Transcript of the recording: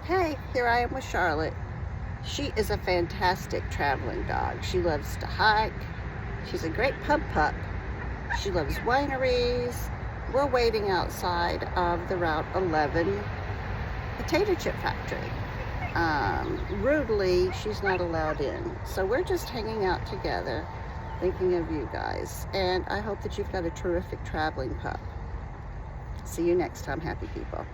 Hey, here I am with Charlotte. She is a fantastic traveling dog. She loves to hike. She's a great pub pup. She loves wineries. We're waiting outside of the Route 11 potato chip factory. Rudely, she's not allowed in. So we're just hanging out together, thinking of you guys. And I hope that you've got a terrific traveling pup. See you next time, happy people.